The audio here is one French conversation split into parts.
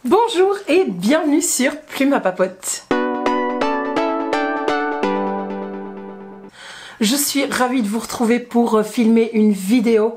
Bonjour et bienvenue sur Plume à Papote. Je suis ravie de vous retrouver pour filmer une vidéo.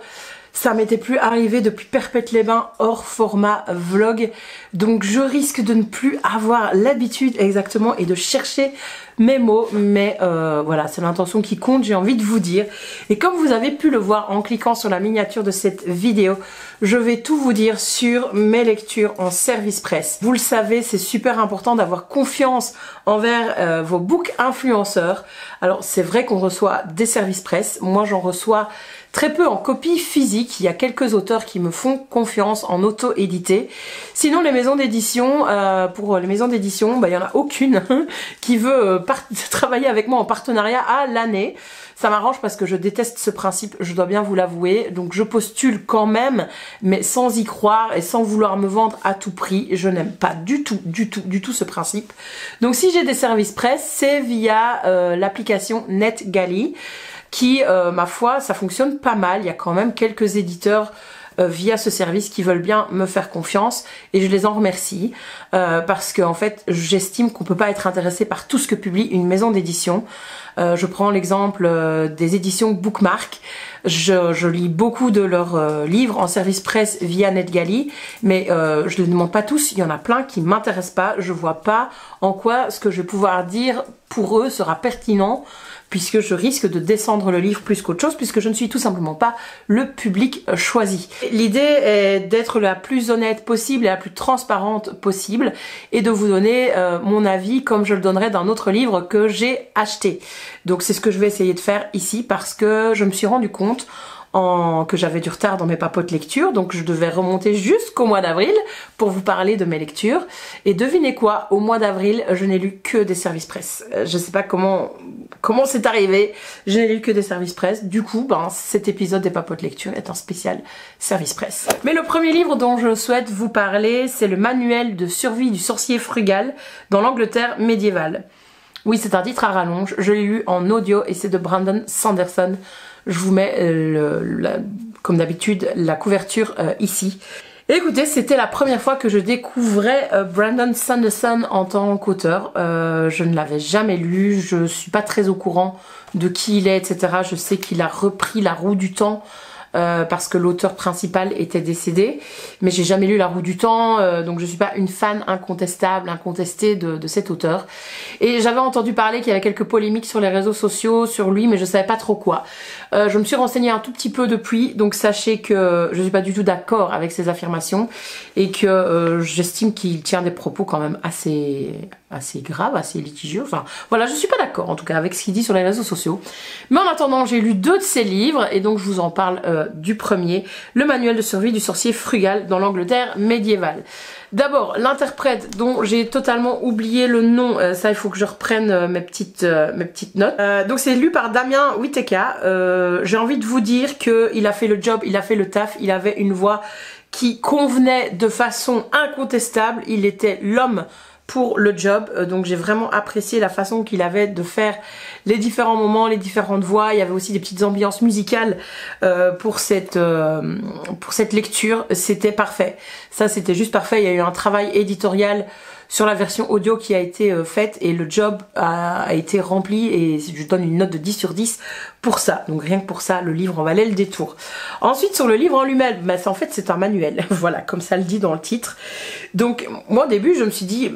Ça m'était plus arrivé depuis Perpète-les-Bains hors format vlog. Donc je risque de ne plus avoir l'habitude exactement et de chercher mes mots. Mais voilà, c'est l'intention qui compte, j'ai envie de vous dire. Et comme vous avez pu le voir en cliquant sur la miniature de cette vidéo, je vais tout vous dire sur mes lectures en service presse. Vous le savez, c'est super important d'avoir confiance envers vos book influenceurs. Alors c'est vrai qu'on reçoit des services presse. Moi j'en reçois très peu en copie physique. Il y a quelques auteurs qui me font confiance en auto-édité. Sinon les maisons d'édition, pour les maisons d'édition, il n'y en a aucune qui veut travailler avec moi en partenariat à l'année. Ça m'arrange parce que je déteste ce principe, je dois bien vous l'avouer. Donc je postule quand même, mais sans y croire et sans vouloir me vendre à tout prix. Je n'aime pas du tout ce principe. Donc si j'ai des services presse, c'est via l'application NetGalley qui, ma foi, ça fonctionne pas mal. Il y a quand même quelques éditeurs via ce service qui veulent bien me faire confiance et je les en remercie parce que en fait j'estime qu'on peut pas être intéressé par tout ce que publie une maison d'édition. Je prends l'exemple des éditions Bookmark. Je lis beaucoup de leurs livres en service presse via NetGalley, mais je les demande pas tous. Il y en a plein qui m'intéressent pas. Je vois pas en quoi ce que je vais pouvoir dire pour eux sera pertinent, puisque je risque de descendre le livre plus qu'autre chose, puisque je ne suis tout simplement pas le public choisi. L'idée est d'être la plus honnête possible et la plus transparente possible, et de vous donner mon avis comme je le donnerais d'un autre livre que j'ai acheté. Donc c'est ce que je vais essayer de faire ici, parce que je me suis rendu compte que j'avais du retard dans mes papotes lecture, donc je devais remonter jusqu'au mois d'avril pour vous parler de mes lectures. Et devinez quoi, au mois d'avril, je n'ai lu que des services presse. Je sais pas comment c'est arrivé, je n'ai lu que des services presse. Du coup, cet épisode des papotes lecture est un spécial service presse. Mais le premier livre dont je souhaite vous parler, c'est le manuel de survie du sorcier frugal dans l'Angleterre médiévale. Oui, c'est un titre à rallonge, je l'ai lu en audio et c'est de Brandon Sanderson. Je vous mets, comme d'habitude, la couverture ici. Et écoutez, c'était la première fois que je découvrais Brandon Sanderson en tant qu'auteur. Je ne l'avais jamais lu, je suis pas très au courant de qui il est, etc. Je sais qu'il a repris La Roue du Temps, parce que l'auteur principal était décédé, mais j'ai jamais lu La Roue du Temps, donc je suis pas une fan incontestée de cet auteur. Et j'avais entendu parler qu'il y avait quelques polémiques sur les réseaux sociaux sur lui, mais je savais pas trop quoi. Je me suis renseignée un tout petit peu depuis, donc sachez que je suis pas du tout d'accord avec ces affirmations et que j'estime qu'il tient des propos quand même assez graves, assez litigieux. Enfin voilà, je suis pas d'accord en tout cas avec ce qu'il dit sur les réseaux sociaux. Mais en attendant, j'ai lu 2 de ses livres et donc je vous en parle du premier, le manuel de survie du sorcier frugal dans l'Angleterre médiévale. D'abord, l'interprète dont j'ai totalement oublié le nom, ça il faut que je reprenne mes petites notes. Donc c'est lu par Damien Whittaker. J'ai envie de vous dire qu'il a fait le job, il a fait le taf, il avait une voix qui convenait de façon incontestable, il était l'homme pour le job, donc j'ai vraiment apprécié la façon qu'il avait de faire les différents moments, les différentes voix. Il y avait aussi des petites ambiances musicales pour cette lecture, c'était parfait. Ça c'était juste parfait, il y a eu un travail éditorial sur la version audio qui a été faite et le job a été rempli et je donne une note de 10 sur 10 pour ça. Donc rien que pour ça, le livre en valait le détour. Ensuite sur le livre en lui-même, en fait c'est un manuel, voilà, comme ça le dit dans le titre. Donc moi au début je me suis dit,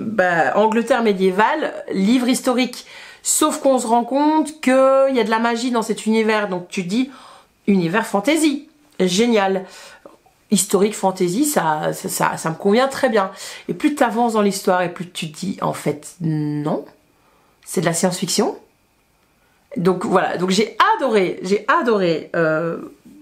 Angleterre médiévale, livre historique. Sauf qu'on se rend compte qu'il y a de la magie dans cet univers, donc tu dis univers fantasy, génial. Historique fantasy, ça me convient très bien. Et plus tu avances dans l'histoire et plus tu te dis en fait non, c'est de la science-fiction. Donc voilà, donc j'ai adoré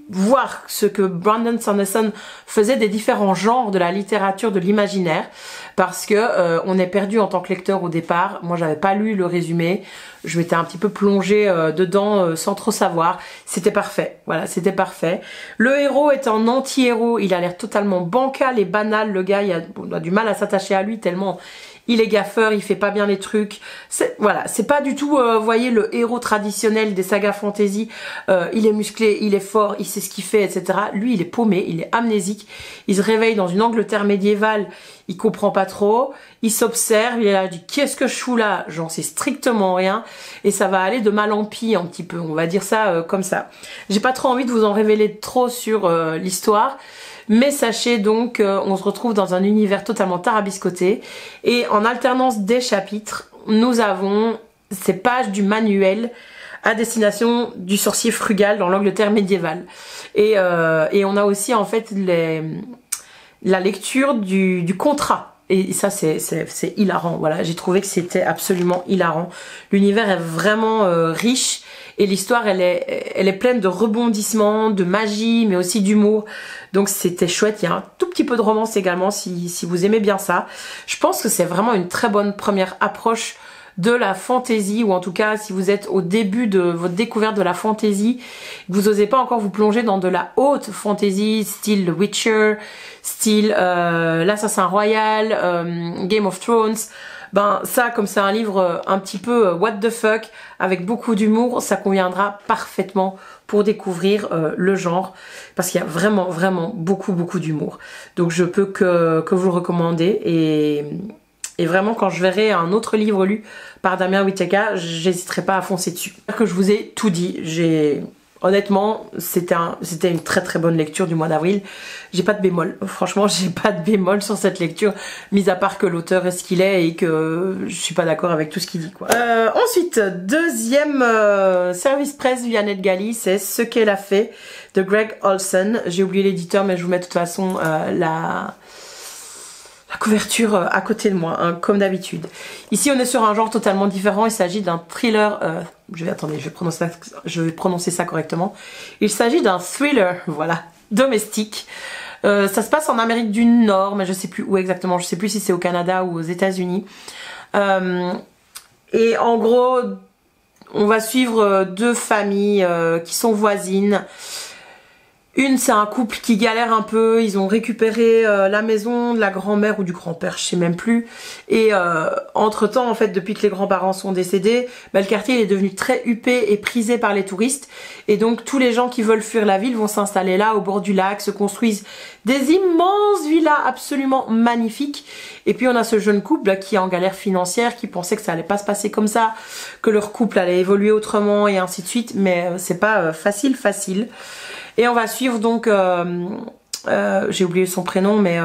voir ce que Brandon Sanderson faisait des différents genres de la littérature de l'imaginaire, parce que on est perdu en tant que lecteur au départ. Moi j'avais pas lu le résumé, je m'étais un petit peu plongée dedans sans trop savoir. C'était parfait, voilà, c'était parfait. Le héros est un anti-héros, il a l'air totalement bancal et banal. Le gars on a du mal à s'attacher à lui tellement il est gaffeur, il fait pas bien les trucs. Voilà, c'est pas du tout, vous voyez, le héros traditionnel des sagas fantasy. Il est musclé, il est fort, il sait ce qu'il fait, etc. Lui, il est paumé, il est amnésique. Il se réveille dans une Angleterre médiévale. il comprend pas trop, il s'observe, il est là, il dit qu'est-ce que je fous là, j'en sais strictement rien, et ça va aller de mal en pis un petit peu, on va dire ça comme ça. J'ai pas trop envie de vous en révéler trop sur l'histoire, mais sachez donc qu'on se retrouve dans un univers totalement tarabiscoté, et en alternance des chapitres, nous avons ces pages du manuel à destination du sorcier frugal dans l'Angleterre médiévale. Et on a aussi en fait la lecture du contrat. Et ça c'est hilarant, voilà, j'ai trouvé que c'était absolument hilarant. L'univers est vraiment riche et l'histoire elle est pleine de rebondissements, de magie mais aussi d'humour. Donc c'était chouette, il y a un tout petit peu de romance également si vous aimez bien ça. Je pense que c'est vraiment une très bonne première approche de la fantasy, ou en tout cas si vous êtes au début de votre découverte de la fantasy, vous n'osez pas encore vous plonger dans de la haute fantasy, style The Witcher, style l'Assassin Royal, Game of Thrones, ben ça comme c'est un livre un petit peu what the fuck, avec beaucoup d'humour, ça conviendra parfaitement pour découvrir le genre, parce qu'il y a vraiment beaucoup d'humour. Donc je peux que vous le recommander, et vraiment, quand je verrai un autre livre lu par Damien Whittaker, j'hésiterai pas à foncer dessus. Que je vous ai tout dit. Honnêtement, c'était une très bonne lecture du mois d'avril. J'ai pas de bémol. Franchement, j'ai pas de bémol sur cette lecture, mis à part que l'auteur est ce qu'il est et que je suis pas d'accord avec tout ce qu'il dit, quoi. Ensuite, deuxième service presse via NetGalley, c'est Ce qu'elle a fait de Greg Olsen. J'ai oublié l'éditeur, mais je vous mets de toute façon la couverture à côté de moi, hein, comme d'habitude. Ici, on est sur un genre totalement différent. Il s'agit d'un thriller. Je vais prononcer ça correctement. Il s'agit d'un thriller, voilà, domestique. Ça se passe en Amérique du Nord, mais je sais plus où exactement. Je sais plus si c'est au Canada ou aux États-Unis. Et en gros, on va suivre deux familles qui sont voisines. Une, c'est un couple qui galère un peu, ils ont récupéré la maison de la grand-mère ou du grand-père, je sais même plus. Et entre-temps, en fait, depuis que les grands-parents sont décédés, bah, le quartier est devenu très huppé et prisé par les touristes. Et donc, tous les gens qui veulent fuir la ville vont s'installer là, au bord du lac, se construisent des immenses villas absolument magnifiques. Et puis, on a ce jeune couple là, qui est en galère financière, qui pensait que ça allait pas se passer comme ça, que leur couple allait évoluer autrement et ainsi de suite. Mais c'est pas facile. Et on va suivre donc, j'ai oublié son prénom, mais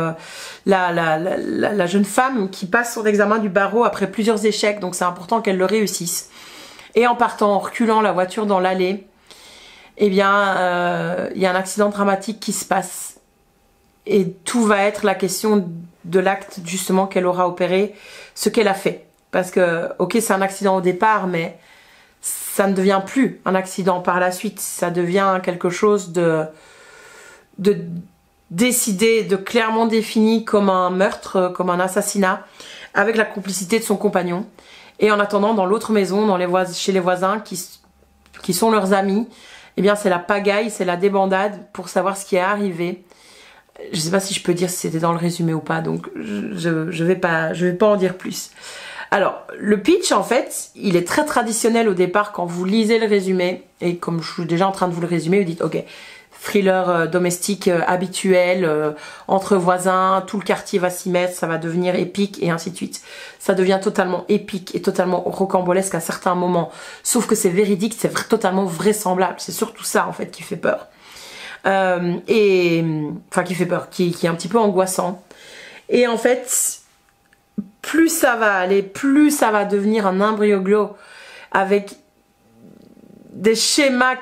la jeune femme qui passe son examen du barreau après plusieurs échecs, donc c'est important qu'elle le réussisse. Et en partant, en reculant la voiture dans l'allée, eh bien, il y a un accident dramatique qui se passe. Et tout va être la question de l'acte justement qu'elle aura opéré, ce qu'elle a fait. Parce que, ok, c'est un accident au départ, mais ça ne devient plus un accident par la suite, ça devient quelque chose de décidé, de clairement défini comme un meurtre, comme un assassinat, avec la complicité de son compagnon. Et en attendant, dans l'autre maison, chez les voisins qui sont leurs amis, eh bien c'est la pagaille, c'est la débandade pour savoir ce qui est arrivé. Je ne sais pas si je peux dire si c'était dans le résumé ou pas, donc je vais pas en dire plus. Alors, le pitch, en fait, il est très traditionnel au départ quand vous lisez le résumé. Et comme je suis déjà en train de vous le résumer, vous dites, ok, thriller domestique habituel, entre voisins, tout le quartier va s'y mettre, ça va devenir épique et ainsi de suite. Ça devient totalement épique et totalement rocambolesque à certains moments. Sauf que c'est véridique, c'est totalement vraisemblable. C'est surtout ça, en fait, qui fait peur. Enfin, qui fait peur, qui est un petit peu angoissant. Et en fait, plus ça va aller, plus ça va devenir un imbroglio avec des schémas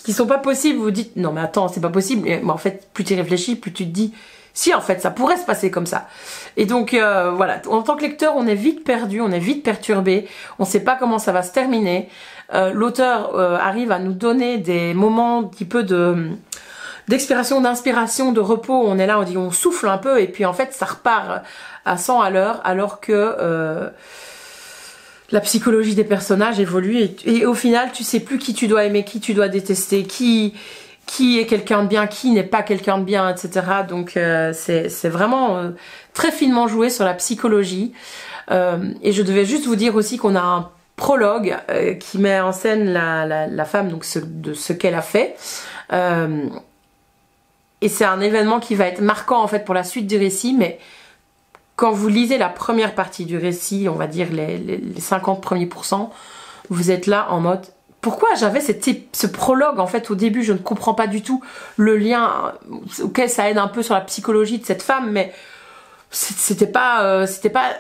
qui sont pas possibles. Vous vous dites non mais attends, c'est pas possible. Mais en fait, plus tu réfléchis, plus tu te dis si en fait ça pourrait se passer comme ça. Et donc voilà, en tant que lecteur, on est vite perdu, on est vite perturbé, on sait pas comment ça va se terminer. L'auteur arrive à nous donner des moments un petit peu d'expiration, d'inspiration, de repos. On est là, on souffle un peu et puis en fait ça repart à 100 à l'heure, alors que la psychologie des personnages évolue et au final tu sais plus qui tu dois aimer, qui tu dois détester, qui est quelqu'un de bien, qui n'est pas quelqu'un de bien, etc. Donc c'est vraiment très finement joué sur la psychologie. Et je devais juste vous dire aussi qu'on a un prologue qui met en scène la femme, donc de ce qu'elle a fait. Et c'est un événement qui va être marquant en fait pour la suite du récit, mais quand vous lisez la première partie du récit, on va dire les 50 premiers pourcents, vous êtes là en mode pourquoi j'avais ce prologue en fait au début, je ne comprends pas du tout le lien. Ok, ça aide un peu sur la psychologie de cette femme, mais c'était pas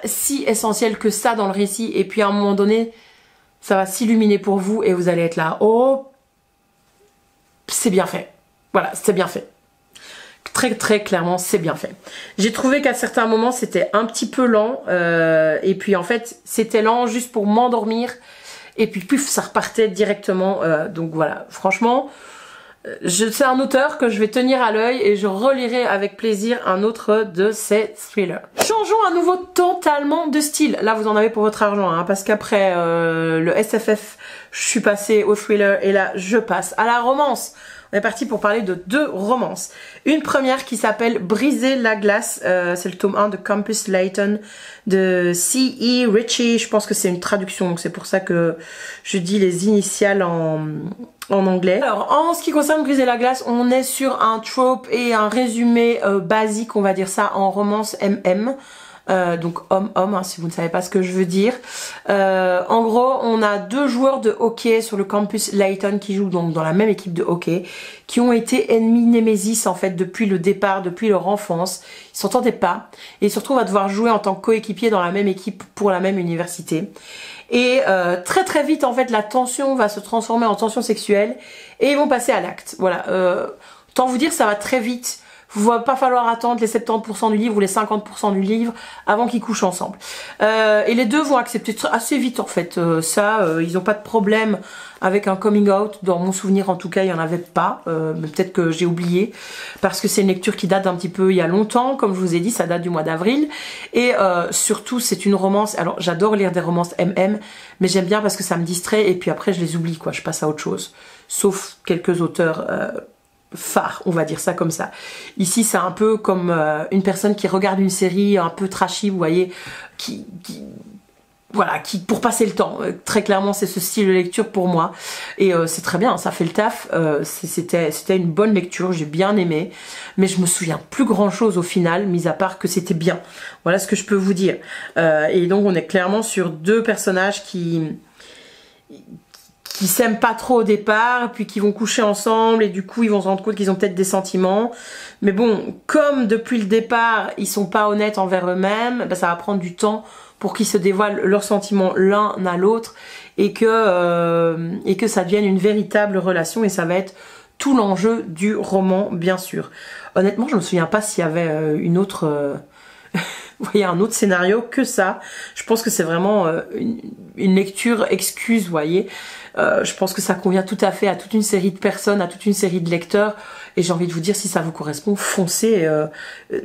si essentiel que ça dans le récit. Et puis à un moment donné, ça va s'illuminer pour vous et vous allez être là, oh, c'est bien fait. Voilà, c'est bien fait. Très très clairement, c'est bien fait. J'ai trouvé qu'à certains moments, c'était un petit peu lent. Et puis en fait, c'était lent juste pour m'endormir. Et puis puf, ça repartait directement. Donc voilà, franchement, c'est un auteur que je vais tenir à l'œil et je relirai avec plaisir un autre de ses thrillers. Changeons à nouveau totalement de style. Là, vous en avez pour votre argent, hein, parce qu'après le SFF, je suis passée au thriller et là, je passe à la romance. On est parti pour parler de 2 romances. Une première qui s'appelle Briser la glace, c'est le tome 1 de Campus Layton de C.E. Ritchie. Je pense que c'est une traduction, donc c'est pour ça que je dis les initiales en anglais. Alors, en ce qui concerne Briser la glace, on est sur un trope et un résumé basique, on va dire ça, en romance MM. Donc homme-homme, hein, si vous ne savez pas ce que je veux dire. En gros, on a 2 joueurs de hockey sur le campus Layton qui jouent donc dans la même équipe de hockey, qui ont été ennemis némésis en fait depuis le départ, depuis leur enfance. Ils s'entendaient pas et ils se retrouvent à devoir jouer en tant que coéquipiers dans la même équipe pour la même université. Et très très vite en fait la tension va se transformer en tension sexuelle et ils vont passer à l'acte. Voilà, autant vous dire ça va très vite. Il va pas falloir attendre les 70% du livre ou les 50% du livre avant qu'ils couchent ensemble. Et les deux vont accepter assez vite en fait ils n'ont pas de problème avec un coming out. Dans mon souvenir en tout cas il n'y en avait pas, mais peut-être que j'ai oublié parce que c'est une lecture qui date un petit peu il y a longtemps, comme je vous ai dit ça date du mois d'avril. Et surtout c'est une romance, alors j'adore lire des romances MM, mais j'aime bien parce que ça me distrait et puis après je les oublie quoi, je passe à autre chose. Sauf quelques auteurs phare, on va dire ça comme ça. Ici, c'est un peu comme une personne qui regarde une série un peu trashy, vous voyez, voilà, pour passer le temps. Très clairement, c'est ce style de lecture pour moi. Et c'est très bien, ça fait le taf. C'était une bonne lecture, j'ai bien aimé. Mais je me souviens plus grand chose au final, mis à part que c'était bien. Voilà ce que je peux vous dire. Et donc, on est clairement sur 2 personnages qui s'aiment pas trop au départ, puis qui vont coucher ensemble, et du coup ils vont se rendre compte qu'ils ont peut-être des sentiments. Mais bon, comme depuis le départ, ils sont pas honnêtes envers eux-mêmes, ben, ça va prendre du temps pour qu'ils se dévoilent leurs sentiments l'un à l'autre, et que ça devienne une véritable relation, et ça va être tout l'enjeu du roman, bien sûr. Honnêtement, je me souviens pas s'il y avait une autre... Vous voyez, un autre scénario que ça. Je pense que c'est vraiment une lecture excuse, vous voyez. Je pense que ça convient tout à fait à toute une série de personnes, à toute une série de lecteurs. Et j'ai envie de vous dire, si ça vous correspond, foncez.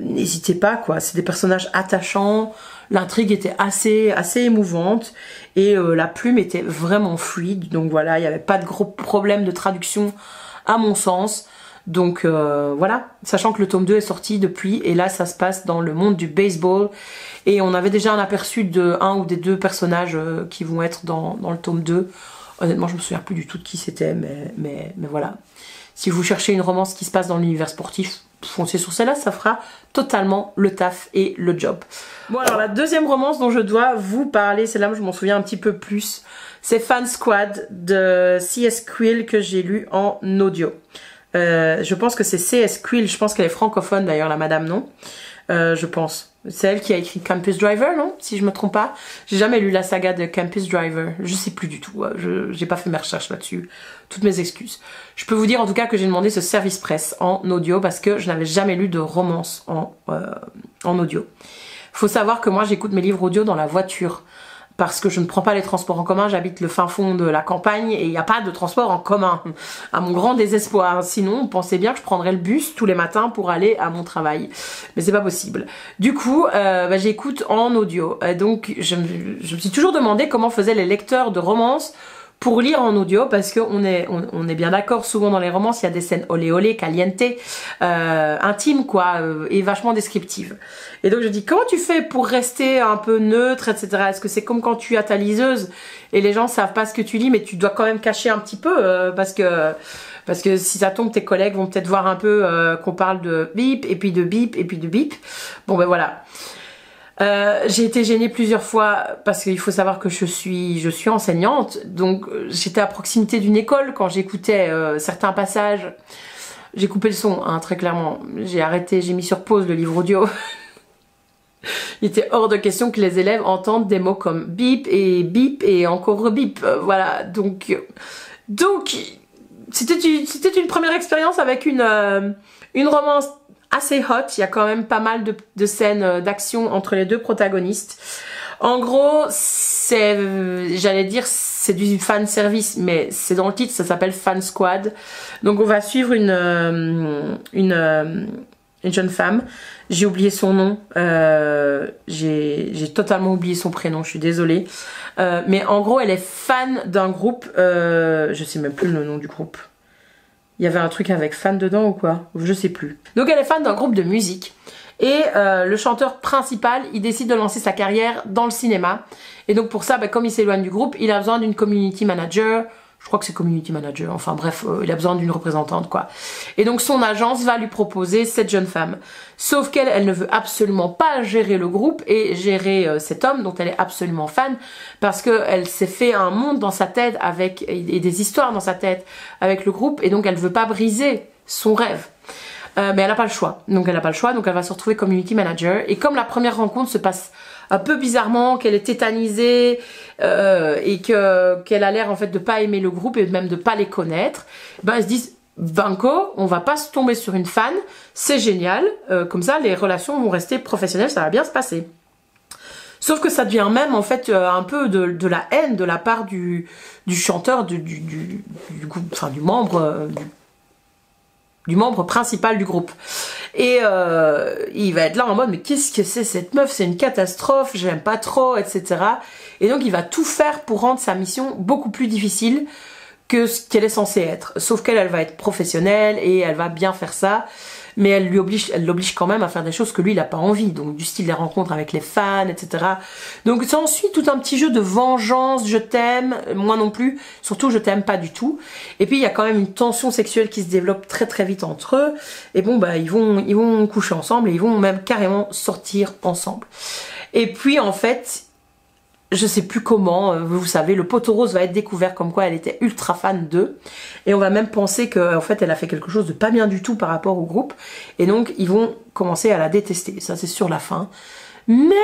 N'hésitez pas, quoi. C'est des personnages attachants. L'intrigue était assez émouvante. Et la plume était vraiment fluide. Donc voilà, il n'y avait pas de gros problèmes de traduction à mon sens. Donc voilà, sachant que le tome 2 est sorti depuis, et là ça se passe dans le monde du baseball, et on avait déjà un aperçu de un ou des 2 personnages qui vont être dans le tome 2. Honnêtement je me souviens plus du tout de qui c'était, mais voilà. Si vous cherchez une romance qui se passe dans l'univers sportif, foncez sur celle-là, ça fera totalement le taf et le job. Bon alors la deuxième romance dont je dois vous parler, c'est là où je m'en souviens un petit peu plus, c'est Fan Squad de C.S. Quill que j'ai lu en audio. Je pense que c'est C.S. Quill, je pense qu'elle est francophone d'ailleurs la madame, non? Je pense. C'est elle qui a écrit Campus Driver, non? Si je me trompe pas. J'ai jamais lu la saga de Campus Driver. Je sais plus du tout. J'ai pas fait mes recherches là-dessus. Toutes mes excuses. Je peux vous dire en tout cas que j'ai demandé ce service presse en audio parce que je n'avais jamais lu de romance en audio. Faut savoir que moi j'écoute mes livres audio dans la voiture. Parce que je ne prends pas les transports en commun, j'habite le fin fond de la campagne et il n'y a pas de transport en commun, à mon grand désespoir. Sinon, pensez bien que je prendrais le bus tous les matins pour aller à mon travail. Mais c'est pas possible. Du coup, j'écoute en audio. Donc, je me suis toujours demandé comment faisaient les lecteurs de romances pour lire en audio, parce qu'on est bien d'accord, souvent dans les romances, il y a des scènes olé olé, caliente, intimes quoi, et vachement descriptives. Et donc je dis, comment tu fais pour rester un peu neutre, etc. Est-ce que c'est comme quand tu as ta liseuse et les gens savent pas ce que tu lis, mais tu dois quand même cacher un petit peu, parce que si ça tombe, tes collègues vont peut-être voir un peu qu'on parle de bip, et puis de bip, et puis de bip. Bon ben voilà. J'ai été gênée plusieurs fois parce qu'il faut savoir que je suis enseignante, donc j'étais à proximité d'une école quand j'écoutais certains passages. J'ai coupé le son, hein, très clairement. J'ai arrêté, j'ai mis sur pause le livre audio. Il était hors de question que les élèves entendent des mots comme bip et encore bip. Voilà, donc c'était une première expérience avec une romance assez hot. Il y a quand même pas mal de scènes d'action entre les deux protagonistes. En gros, j'allais dire, c'est du fan service, mais c'est dans le titre, ça s'appelle Fan Squad. Donc on va suivre une jeune femme. J'ai oublié son nom, j'ai totalement oublié son prénom, je suis désolée. Mais en gros, elle est fan d'un groupe, je sais même plus le nom du groupe. Il y avait un truc avec fan dedans ou quoi? Je sais plus. Donc elle est fan d'un groupe de musique. Et le chanteur principal, il décide de lancer sa carrière dans le cinéma. Et donc pour ça, comme il s'éloigne du groupe, il a besoin d'une community manager. Je crois que c'est community manager. Enfin bref, il a besoin d'une représentante quoi. Et donc son agence va lui proposer cette jeune femme. Sauf qu'elle, elle ne veut absolument pas gérer le groupe et gérer cet homme dont elle est absolument fan. Parce qu'elle s'est fait un monde dans sa tête et des histoires dans sa tête avec le groupe. Et donc elle ne veut pas briser son rêve. Mais elle n'a pas le choix. Donc elle va se retrouver community manager. Et comme la première rencontre se passe un peu bizarrement, qu'elle est tétanisée et qu'elle a l'air en fait de pas aimer le groupe et même de pas les connaître, ils se disent banco, on va pas se tomber sur une fan, c'est génial, comme ça les relations vont rester professionnelles, ça va bien se passer. Sauf que ça devient même en fait un peu de la haine de la part du chanteur, du membre principal du groupe. Et il va être là en mode mais qu'est-ce que c'est cette meuf, c'est une catastrophe, j'aime pas trop, etc. Et donc il va tout faire pour rendre sa mission beaucoup plus difficile que ce qu'elle est censée être. Sauf qu'elle va être professionnelle et elle va bien faire ça, mais elle l'oblige quand même à faire des choses que lui il a pas envie, donc du style des rencontres avec les fans, etc. Donc ça ensuit tout un petit jeu de vengeance, je t'aime, moi non plus, surtout je t'aime pas du tout. Et puis il y a quand même une tension sexuelle qui se développe très très vite entre eux, et bon ils vont coucher ensemble et ils vont même carrément sortir ensemble. Et puis en fait, je sais plus comment, vous savez, le poteau rose va être découvert comme quoi elle était ultra fan d'eux. Et on va même penser qu'en fait elle a fait quelque chose de pas bien du tout par rapport au groupe. Et donc ils vont commencer à la détester. Ça c'est sur la fin. Mais,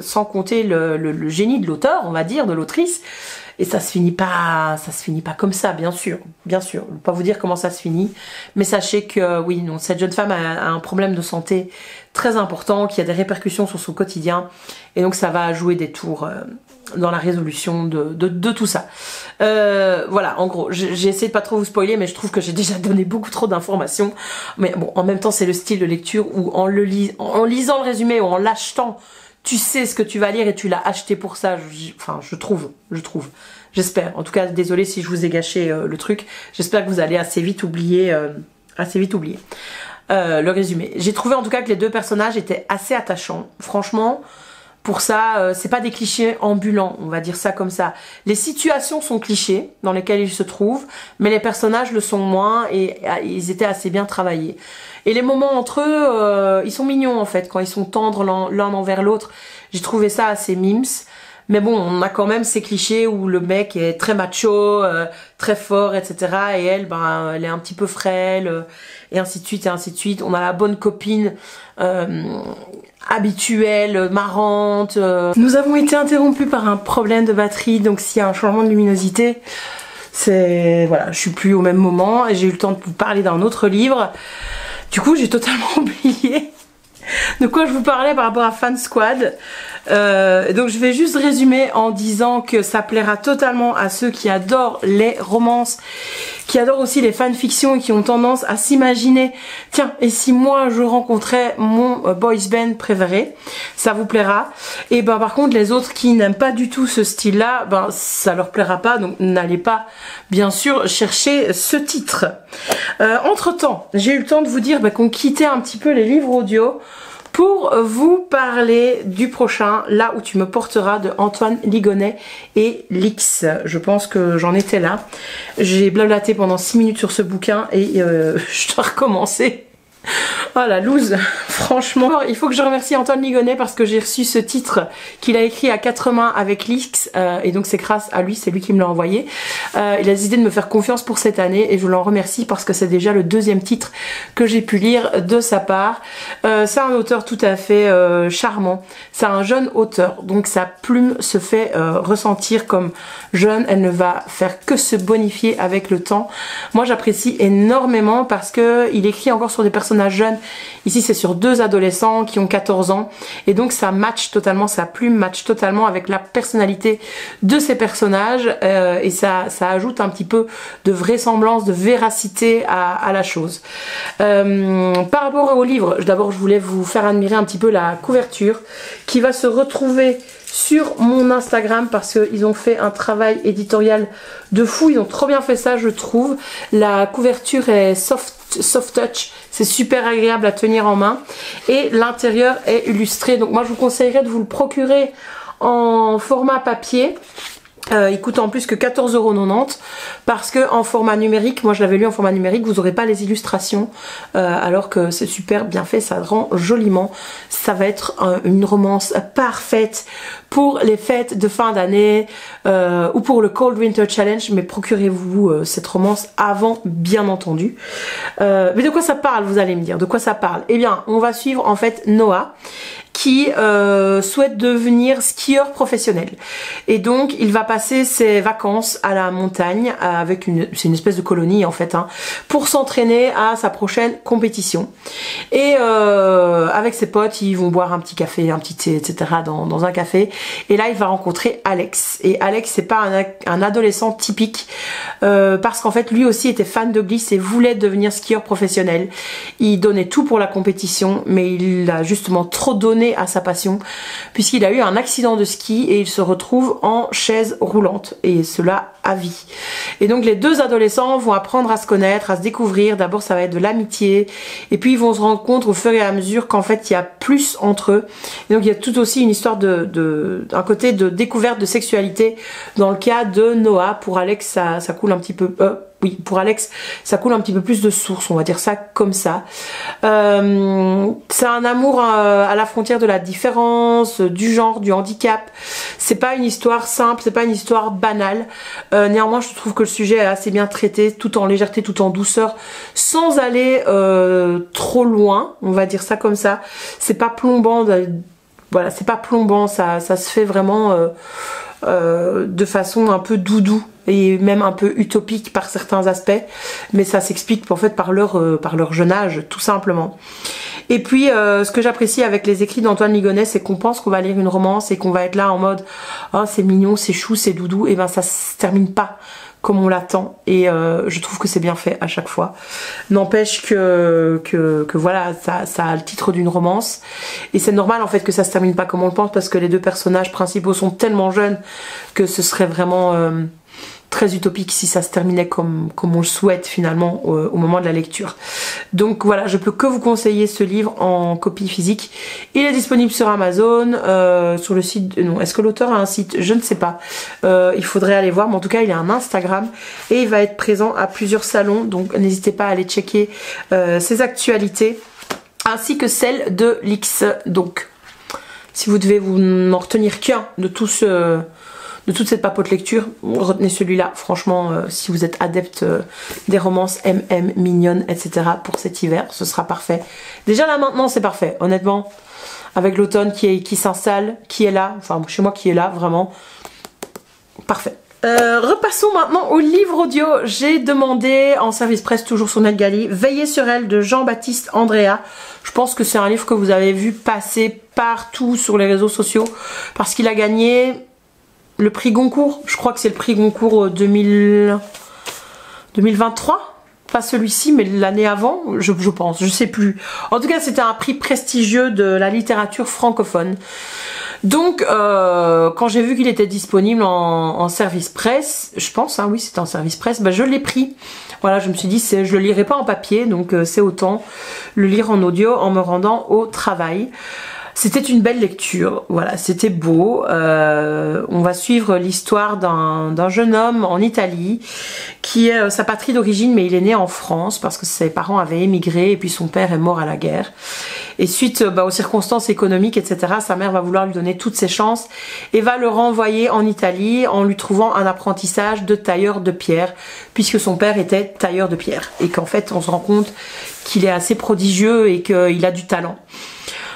sans compter le génie de l'auteur, on va dire, de l'autrice. Et ça se finit pas comme ça, bien sûr. Bien sûr. Je ne vais pas vous dire comment ça se finit. Mais sachez que, oui, non, cette jeune femme a un problème de santé très important, qui a des répercussions sur son quotidien. Et donc, ça va jouer des tours dans la résolution de tout ça. Voilà, en gros, j'ai essayé de pas trop vous spoiler, mais je trouve que j'ai déjà donné beaucoup trop d'informations. Mais bon, en même temps, c'est le style de lecture où en lisant le résumé ou en l'achetant, tu sais ce que tu vas lire et tu l'as acheté pour ça. Je trouve. J'espère. En tout cas, désolé si je vous ai gâché le truc. J'espère que vous allez assez vite oublier le résumé. J'ai trouvé en tout cas que les deux personnages étaient assez attachants. Franchement, pour ça, c'est pas des clichés ambulants, on va dire ça comme ça. Les situations sont clichés dans lesquelles ils se trouvent, mais les personnages le sont moins et ils étaient assez bien travaillés. Et les moments entre eux, ils sont mignons en fait, quand ils sont tendres l'un envers l'autre. J'ai trouvé ça assez mimes. Mais bon, on a quand même ces clichés où le mec est très macho, très fort, etc. Et elle, elle est un petit peu frêle, et ainsi de suite, et ainsi de suite. On a la bonne copine habituelle, marrante. Nous avons été interrompus par un problème de batterie, donc s'il y a un changement de luminosité, voilà, je suis plus au même moment, et j'ai eu le temps de vous parler d'un autre livre. Du coup, j'ai totalement oublié de quoi je vous parlais par rapport à Fan Squad. Donc je vais juste résumer en disant que ça plaira totalement à ceux qui adorent les romances, qui adorent aussi les fanfictions et qui ont tendance à s'imaginer, tiens, et si moi je rencontrais mon boys band préféré, ça vous plaira. Et par contre les autres qui n'aiment pas du tout ce style là, ça leur plaira pas, donc n'allez pas bien sûr chercher ce titre. Entre temps, j'ai eu le temps de vous dire qu'on quittait un petit peu les livres audio pour vous parler du prochain, Là où tu me porteras, de Antoine Ligonnet et Lix. Je pense que j'en étais là. J'ai blablaté pendant 6 minutes sur ce bouquin et je dois recommencer. Oh la loose, franchement. Il faut que je remercie Antoine Ligonnet parce que j'ai reçu ce titre qu'il a écrit à 4 mains avec Lix et donc c'est grâce à lui, c'est lui qui me l'a envoyé. Il a décidé de me faire confiance pour cette année et je l'en remercie parce que c'est déjà le 2e titre que j'ai pu lire de sa part. C'est un auteur tout à fait charmant, c'est un jeune auteur, donc sa plume se fait ressentir comme jeune, elle ne va faire que se bonifier avec le temps. Moi j'apprécie énormément parce que il écrit encore sur des personnages jeunes. Ici c'est sur 2 adolescents qui ont 14 ans et donc ça match totalement, sa plume match totalement avec la personnalité de ces personnages et ça ajoute un petit peu de vraisemblance, de véracité à la chose. Par rapport au livre, d'abord je voulais vous faire admirer un petit peu la couverture qui va se retrouver sur mon Instagram parce qu'ils ont fait un travail éditorial de fou, ils ont trop bien fait ça je trouve. La couverture est soft touch, c'est super agréable à tenir en main et l'intérieur est illustré, donc moi je vous conseillerais de vous le procurer en format papier. Il coûte en plus que 14,90 € parce que en format numérique, moi je l'avais lu en format numérique, vous n'aurez pas les illustrations alors que c'est super bien fait, ça rend joliment. Ça va être une romance parfaite pour les fêtes de fin d'année ou pour le Cold Winter Challenge, mais procurez-vous cette romance avant bien entendu. Mais de quoi ça parle, vous allez me dire, de quoi ça parle? Eh bien on va suivre en fait Noah qui souhaite devenir skieur professionnel et donc il va passer ses vacances à la montagne avec c'est une espèce de colonie en fait hein, pour s'entraîner à sa prochaine compétition et avec ses potes ils vont boire un petit café, un petit thé etc dans un café et là il va rencontrer Alex et Alex c'est pas un adolescent typique parce qu'en fait lui aussi était fan de glisse et voulait devenir skieur professionnel. Il donnait tout pour la compétition mais il a justement trop donné à sa passion puisqu'il a eu un accident de ski et il se retrouve en chaise roulante et cela à vie. Et donc les 2 adolescents vont apprendre à se connaître, à se découvrir. D'abord ça va être de l'amitié et puis ils vont se rendre compte au fur et à mesure qu'en fait il y a plus entre eux. Et donc il y a tout aussi une histoire un côté de découverte de sexualité dans le cas de Noah. Pour Alex ça coule un petit peu oui, pour Alex, ça coule un petit peu plus de source, on va dire ça comme ça. C'est un amour à la frontière de la différence, du genre, du handicap. C'est pas une histoire simple, c'est pas une histoire banale. Néanmoins, je trouve que le sujet est assez bien traité, tout en légèreté, tout en douceur, sans aller trop loin, on va dire ça comme ça. C'est pas plombant, voilà, c'est pas plombant, ça se fait vraiment de façon un peu doudou et même un peu utopique par certains aspects, mais ça s'explique en fait par leur jeune âge tout simplement. Et puis ce que j'apprécie avec les écrits d'Antoine Ligonnet, c'est qu'on pense qu'on va lire une romance et qu'on va être là en mode oh c'est mignon, c'est chou, c'est doudou, et ben ça se termine pas comme on l'attend et je trouve que c'est bien fait à chaque fois. N'empêche que voilà, ça a le titre d'une romance et c'est normal en fait que ça se termine pas comme on le pense parce que les 2 personnages principaux sont tellement jeunes que ce serait vraiment très utopique si ça se terminait comme on le souhaite finalement au moment de la lecture. Donc voilà, je peux que vous conseiller ce livre en copie physique. Il est disponible sur Amazon, sur le site... Non, est-ce que l'auteur a un site? Je ne sais pas. Il faudrait aller voir, mais en tout cas il a un Instagram et il va être présent à plusieurs salons, donc n'hésitez pas à aller checker ses actualités ainsi que celles de Lix. Donc si vous devez vous n'en retenir qu'un de toute cette papote lecture, retenez celui-là. Franchement, si vous êtes adepte des romances MM, mignonnes, etc. pour cet hiver, ce sera parfait. Déjà là maintenant, c'est parfait. Honnêtement, avec l'automne qui s'installe, qui est là, enfin chez moi qui est là, vraiment, parfait. Repassons maintenant au livre audio. J'ai demandé en service presse, toujours sur NetGalley, Veiller sur elle de Jean-Baptiste Andrea. Je pense que c'est un livre que vous avez vu passer partout sur les réseaux sociaux parce qu'il a gagné le prix Goncourt. Je crois que c'est le prix Goncourt 2023. Pas celui-ci, mais l'année avant, je pense, je sais plus. En tout cas, c'était un prix prestigieux de la littérature francophone. Donc, quand j'ai vu qu'il était disponible en service presse, je pense, hein, oui, c'était en service presse, bah, je l'ai pris. Voilà, je me suis dit, je le lirai pas en papier, donc c'est autant le lire en audio en me rendant au travail. C'était une belle lecture, voilà, c'était beau. On va suivre l'histoire d'un jeune homme en Italie qui est sa patrie d'origine, mais il est né en France parce que ses parents avaient émigré et puis son père est mort à la guerre. Et suite aux circonstances économiques, etc., sa mère va vouloir lui donner toutes ses chances et va le renvoyer en Italie en lui trouvant un apprentissage de tailleur de pierre, puisque son père était tailleur de pierre. Et qu'en fait, on se rend compte qu'il est assez prodigieux et qu'il a du talent.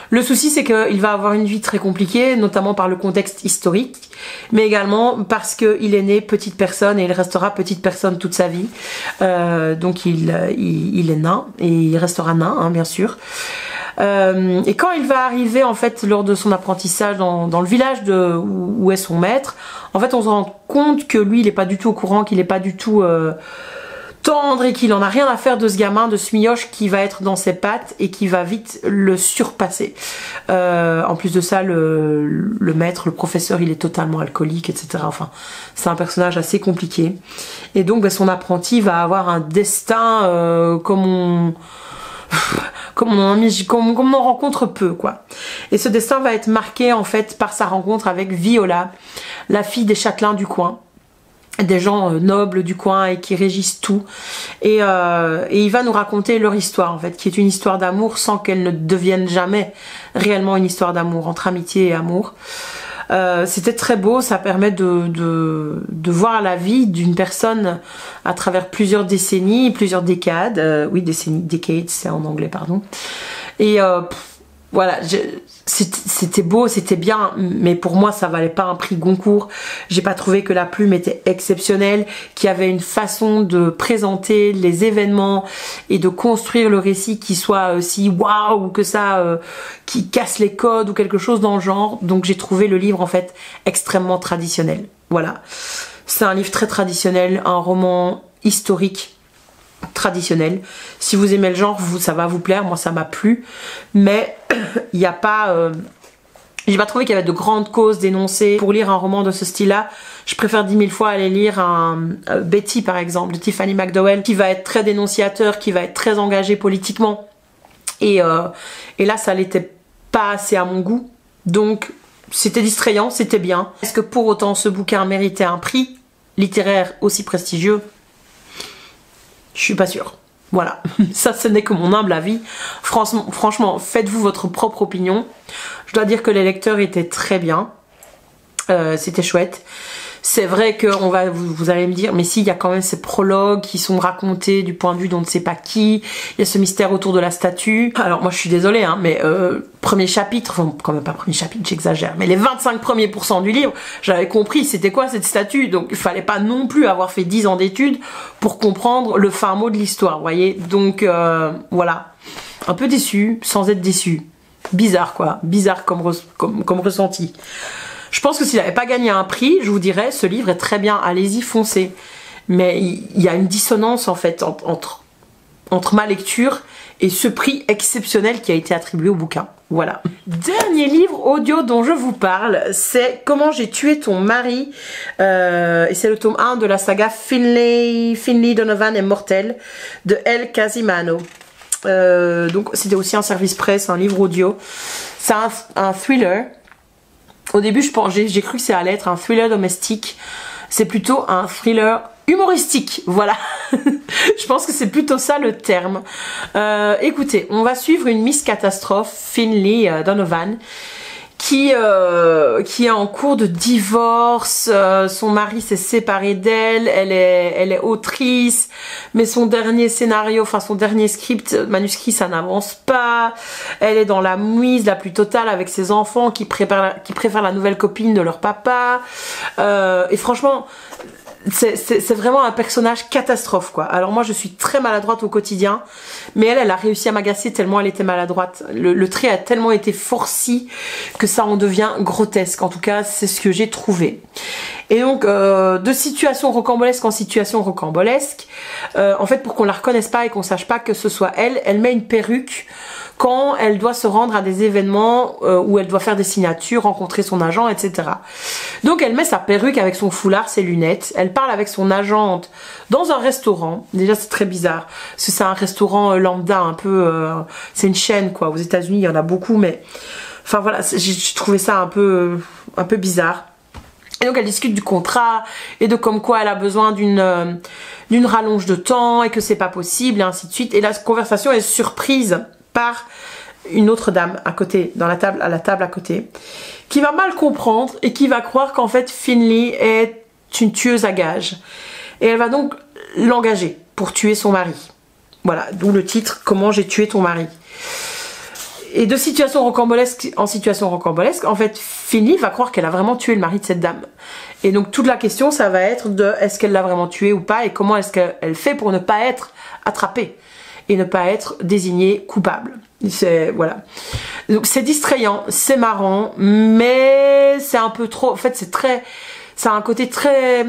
Le souci, c'est qu'il va avoir une vie très compliquée, notamment par le contexte historique, mais également parce qu'il est né petite personne et il restera petite personne toute sa vie. Donc il est nain et il restera nain, hein, bien sûr. Et quand il va arriver en fait lors de son apprentissage dans le village où est son maître, en fait on se rend compte que lui il est pas du tout au courant, qu'il est pas du tout tendre et qu'il en a rien à faire de ce gamin, de ce mioche qui va être dans ses pattes et qui va vite le surpasser. En plus de ça, le maître, le professeur, il est totalement alcoolique, etc. Enfin, c'est un personnage assez compliqué. Et donc, son apprenti va avoir un destin comme on en rencontre peu, quoi. Et ce destin va être marqué, en fait, par sa rencontre avec Viola, la fille des châtelains du coin. Des gens nobles du coin et qui régissent tout. Et il va nous raconter leur histoire, en fait, qui est une histoire d'amour sans qu'elle ne devienne jamais réellement une histoire d'amour, entre amitié et amour. C'était très beau, ça permet de voir la vie d'une personne à travers plusieurs décennies, plusieurs décades. Oui, décennies, decades, c'est en anglais, pardon. Et voilà, c'était beau, c'était bien, mais pour moi ça valait pas un prix Goncourt. J'ai pas trouvé que la plume était exceptionnelle, qu'il y avait une façon de présenter les événements et de construire le récit qui soit si waouh, ou que ça qui casse les codes ou quelque chose dans le genre. Donc j'ai trouvé le livre en fait extrêmement traditionnel. Voilà, c'est un livre très traditionnel, un roman historique traditionnel. Si vous aimez le genre, ça va vous plaire. Moi ça m'a plu, mais il n'y a pas j'ai pas trouvé qu'il y avait de grandes causes d'énoncer. Pour lire un roman de ce style là, je préfère 10 000 fois aller lire un Betty par exemple de Tiffany McDowell, qui va être très dénonciateur, qui va être très engagé politiquement, et là ça l'était pas assez à mon goût. Donc c'était distrayant, c'était bien. Est-ce que pour autant ce bouquin méritait un prix littéraire aussi prestigieux? Je suis pas sûre. Voilà, ça ce n'est que mon humble avis. Franchement, faites-vous votre propre opinion. Je dois dire que les lecteurs étaient très bien. C'était chouette. C'est vrai que vous allez me dire, mais si, il y a quand même ces prologues qui sont racontés du point de vue d'on ne sait pas qui. Il y a ce mystère autour de la statue. Alors moi je suis désolée, hein, mais premier chapitre, enfin quand même pas premier chapitre, j'exagère, mais les 25 premiers pourcents du livre, j'avais compris c'était quoi cette statue. Donc il fallait pas non plus avoir fait 10 ans d'études pour comprendre le fin mot de l'histoire, vous voyez. Donc voilà, un peu déçu, sans être déçu. Bizarre quoi, bizarre comme ressenti. Je pense que s'il n'avait pas gagné un prix, je vous dirais, ce livre est très bien, allez-y, foncez. Mais il y a une dissonance en fait entre ma lecture et ce prix exceptionnel qui a été attribué au bouquin. Voilà. Dernier livre audio dont je vous parle, c'est Comment j'ai tué ton mari. Et c'est le tome 1 de la saga Finlay Donovan est mortel de El Casimano. Donc c'était aussi un service presse, un livre audio. C'est un thriller. Au début, j'ai cru que ça allait être un thriller domestique. C'est plutôt un thriller humoristique. Voilà. Je pense que c'est plutôt ça le terme. Écoutez, on va suivre une Miss Catastrophe, Finlay Donovan, qui est en cours de divorce. Son mari s'est séparé d'elle, elle est autrice, mais son dernier scénario, enfin son dernier manuscrit, ça n'avance pas. Elle est dans la mouise la plus totale avec ses enfants qui préfèrent la nouvelle copine de leur papa. Et franchement, c'est vraiment un personnage catastrophe quoi. Alors moi je suis très maladroite au quotidien, mais elle a réussi à m'agacer tellement elle était maladroite. Le trait a tellement été forci que ça en devient grotesque. En tout cas c'est ce que j'ai trouvé. Et donc de situation rocambolesque en situation rocambolesque, en fait pour qu'on la reconnaisse pas et qu'on sache pas que ce soit elle met une perruque quand elle doit se rendre à des événements où elle doit faire des signatures, rencontrer son agent, etc. Donc elle met sa perruque avec son foulard, ses lunettes, elle parle avec son agente dans un restaurant. Déjà c'est très bizarre, parce que c'est un restaurant lambda, un peu, c'est une chaîne quoi, aux États-Unis il y en a beaucoup, mais Enfin voilà, j'ai trouvé ça un peu bizarre. Et donc elle discute du contrat et de comme quoi elle a besoin d'une rallonge de temps et que c'est pas possible et ainsi de suite. Et la conversation est surprise par une autre dame à côté, à la table à côté, qui va mal comprendre et qui va croire qu'en fait Finley est une tueuse à gages. Et elle va donc l'engager pour tuer son mari. Voilà, d'où le titre « Comment j'ai tué ton mari ». Et de situation rocambolesque en situation rocambolesque, en fait, Finley va croire qu'elle a vraiment tué le mari de cette dame. Et donc toute la question, ça va être de est-ce qu'elle l'a vraiment tué ou pas et comment est-ce qu'elle fait pour ne pas être attrapée et ne pas être désignée coupable. Voilà. Donc c'est distrayant, c'est marrant, mais c'est un peu trop. En fait, ça a un côté très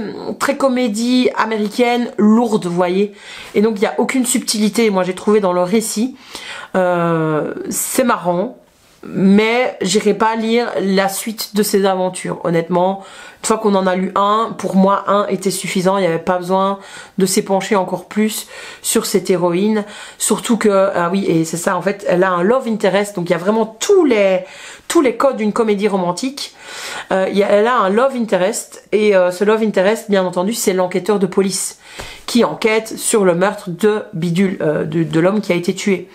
comédie américaine, lourde, vous voyez. Et donc il n'y a aucune subtilité, moi j'ai trouvé dans le récit. C'est marrant, mais j'irai pas lire la suite de ces aventures, honnêtement. Une fois qu'on en a lu un, pour moi un était suffisant, il n'y avait pas besoin de s'épancher encore plus sur cette héroïne, surtout que, ah oui, et c'est ça en fait, elle a un love interest, donc il y a vraiment tous les codes d'une comédie romantique. Elle a un love interest, et ce love interest, bien entendu, c'est l'enquêteur de police qui enquête sur le meurtre de Bidule, de l'homme qui a été tué.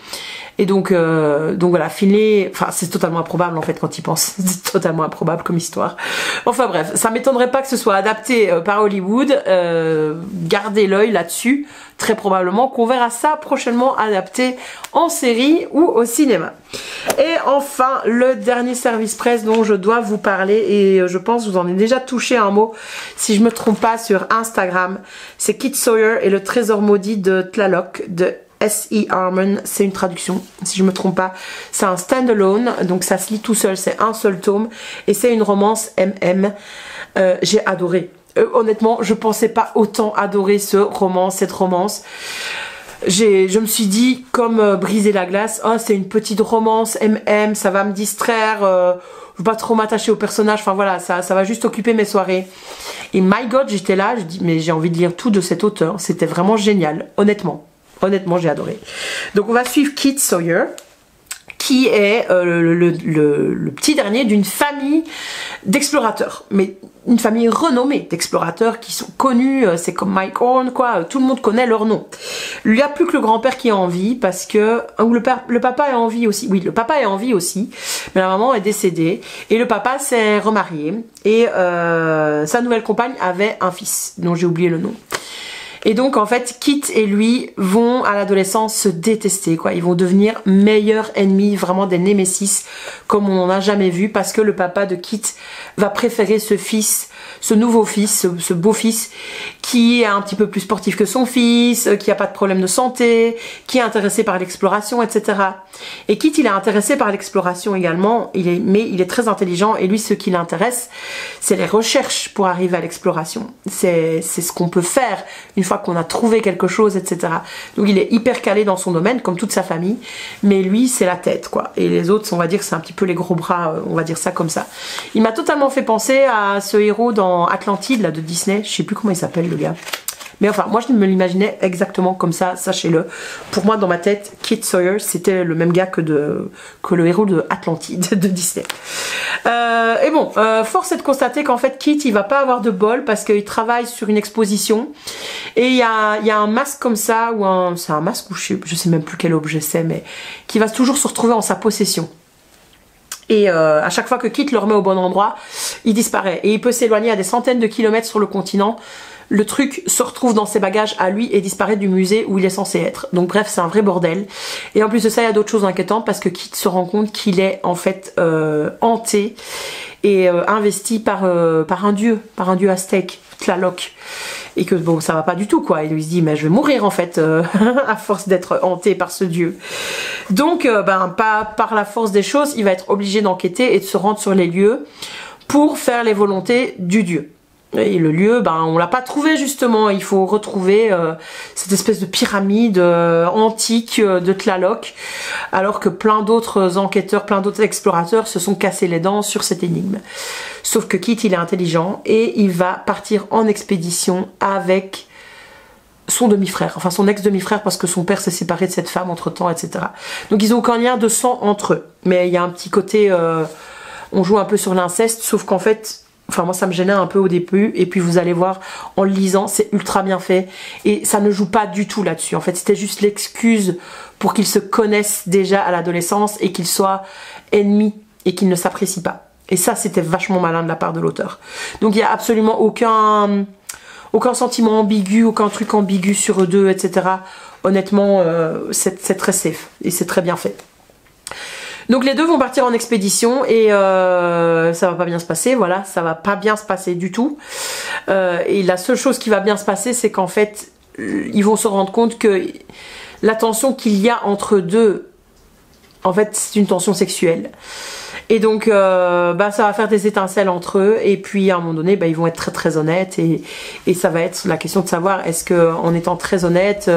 Et donc voilà, Finley, enfin c'est totalement improbable en fait quand il pense, c'est totalement improbable comme histoire. Enfin bref, ça m'étonnerait pas que ce soit adapté par Hollywood, gardez l'œil là-dessus, très probablement qu'on verra ça prochainement adapté en série ou au cinéma. Et enfin, le dernier service presse dont je dois vous parler, et je pense que vous en avez déjà touché un mot, si je me trompe pas, sur Instagram, c'est Kit Sawyer et le trésor maudit de Tlaloc, de S.E. Harmon, c'est une traduction, si je me trompe pas. C'est un stand-alone, donc ça se lit tout seul, c'est un seul tome, et c'est une romance MM. J'ai adoré. Honnêtement, je pensais pas autant adorer cette romance. Je me suis dit, comme briser la glace, oh, c'est une petite romance MM, ça va me distraire, je veux pas trop m'attacher au personnage, enfin voilà, ça va juste occuper mes soirées. Et my god, j'étais là, je dis, mais j'ai envie de lire tout de cet auteur, c'était vraiment génial, honnêtement. Honnêtement, j'ai adoré. Donc, on va suivre Kit Sawyer, qui est le petit dernier d'une famille d'explorateurs. Mais une famille renommée d'explorateurs qui sont connus. C'est comme Mike Horn, quoi. Tout le monde connaît leur nom. Il n'y a plus que le grand-père qui est en vie parce que... Ou le papa est en vie aussi. Oui, le papa est en vie aussi. Mais la maman est décédée. Et le papa s'est remarié. Et sa nouvelle compagne avait un fils, dont j'ai oublié le nom. Et donc en fait Kit et lui vont à l'adolescence se détester, quoi. Ils vont devenir meilleurs ennemis, vraiment des némésis comme on n'en a jamais vu, parce que le papa de Kit va préférer ce nouveau fils, ce beau fils qui est un petit peu plus sportif que son fils, qui a pas de problème de santé, qui est intéressé par l'exploration, etc. Et Kit, il est intéressé par l'exploration également, mais il est très intelligent, et lui, ce qui l'intéresse, c'est les recherches pour arriver à l'exploration. C'est ce qu'on peut faire une fois qu'on a trouvé quelque chose, etc. Donc il est hyper calé dans son domaine, comme toute sa famille, mais lui, c'est la tête, quoi. Et les autres, on va dire, c'est un petit peu les gros bras, on va dire ça comme ça. Il m'a totalement fait penser à ce héros dans Atlantide, là, de Disney. Je sais plus comment il s'appelle, le gars. Mais enfin, moi, je me l'imaginais exactement comme ça, sachez-le. Pour moi, dans ma tête, Kit Sawyer, c'était le même gars que le héros de Atlantide, de Disney. Et bon, force est de constater qu'en fait, Kit, il va pas avoir de bol parce qu'il travaille sur une exposition. Et il y a un masque comme ça, c'est un masque ou je sais même plus quel objet c'est, mais qui va toujours se retrouver en sa possession. Et à chaque fois que Kit le remet au bon endroit, il disparaît. Et il peut s'éloigner à des centaines de kilomètres sur le continent. Le truc se retrouve dans ses bagages à lui et disparaît du musée où il est censé être. Donc bref, c'est un vrai bordel. Et en plus de ça, il y a d'autres choses inquiétantes parce que Kit se rend compte qu'il est en fait hanté et investi par un dieu aztèque, Tlaloc. Et que bon, ça va pas du tout, quoi. Et il se dit, mais je vais mourir en fait à force d'être hanté par ce dieu. Donc pas par la force des choses, il va être obligé d'enquêter et de se rendre sur les lieux pour faire les volontés du dieu. Et le lieu, on l'a pas trouvé justement. Il faut retrouver cette espèce de pyramide antique de Tlaloc, alors que plein d'autres enquêteurs, plein d'autres explorateurs se sont cassés les dents sur cette énigme. Sauf que Kit, il est intelligent et il va partir en expédition avec son demi-frère, enfin son ex-demi-frère parce que son père s'est séparé de cette femme entre temps, etc. Donc ils ont aucun lien de sang entre eux. Mais il y a un petit côté, on joue un peu sur l'inceste, sauf qu'en fait, enfin moi ça me gênait un peu au début, et puis vous allez voir en le lisant, c'est ultra bien fait, et ça ne joue pas du tout là-dessus. En fait c'était juste l'excuse pour qu'ils se connaissent déjà à l'adolescence et qu'ils soient ennemis et qu'ils ne s'apprécient pas. Et ça c'était vachement malin de la part de l'auteur. Donc il n'y a absolument aucun sentiment ambigu, aucun truc ambigu sur eux deux, etc. Honnêtement, c'est très safe et c'est très bien fait. Donc les deux vont partir en expédition et ça va pas bien se passer, voilà, ça va pas bien se passer du tout. Et la seule chose qui va bien se passer, c'est qu'en fait, ils vont se rendre compte que la tension qu'il y a entre eux deux, en fait, c'est une tension sexuelle. Et donc ça va faire des étincelles entre eux, et puis à un moment donné ils vont être très très honnêtes, et ça va être la question de savoir est-ce qu'en étant très honnêtes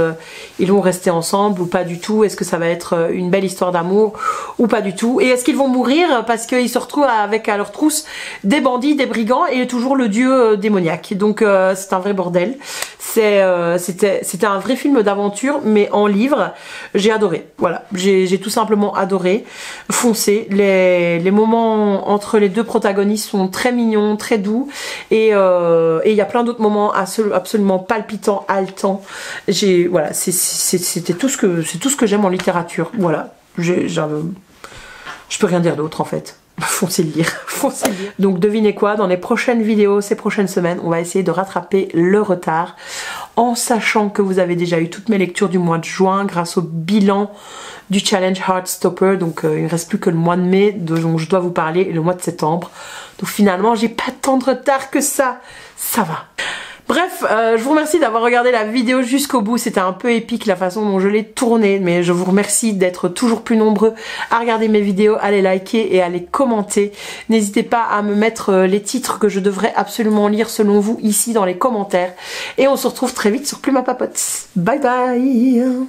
ils vont rester ensemble ou pas du tout, est-ce que ça va être une belle histoire d'amour ou pas du tout, et est-ce qu'ils vont mourir parce qu'ils se retrouvent avec à leur trousse des bandits, des brigands et toujours le dieu démoniaque. Donc c'est un vrai bordel. C'était un vrai film d'aventure, mais en livre. J'ai adoré, voilà, j'ai tout simplement adoré. Foncez, les moments entre les deux protagonistes sont très mignons, très doux, et il y a plein d'autres moments absolument palpitants, haletants. Voilà, c'était tout ce que j'aime en littérature. Voilà, je peux rien dire d'autre en fait. Foncez le lire, foncez le lire. Donc devinez quoi, dans les prochaines vidéos, ces prochaines semaines, on va essayer de rattraper le retard, en sachant que vous avez déjà eu toutes mes lectures du mois de juin grâce au bilan du challenge Heartstopper. Donc il ne reste plus que le mois de mai dont je dois vous parler, et le mois de septembre. Donc finalement j'ai pas tant de retard que ça va. Bref, je vous remercie d'avoir regardé la vidéo jusqu'au bout. C'était un peu épique la façon dont je l'ai tournée, mais je vous remercie d'être toujours plus nombreux à regarder mes vidéos, à les liker et à les commenter. N'hésitez pas à me mettre les titres que je devrais absolument lire selon vous ici dans les commentaires. Et on se retrouve très vite sur Plume à Papote. Bye bye!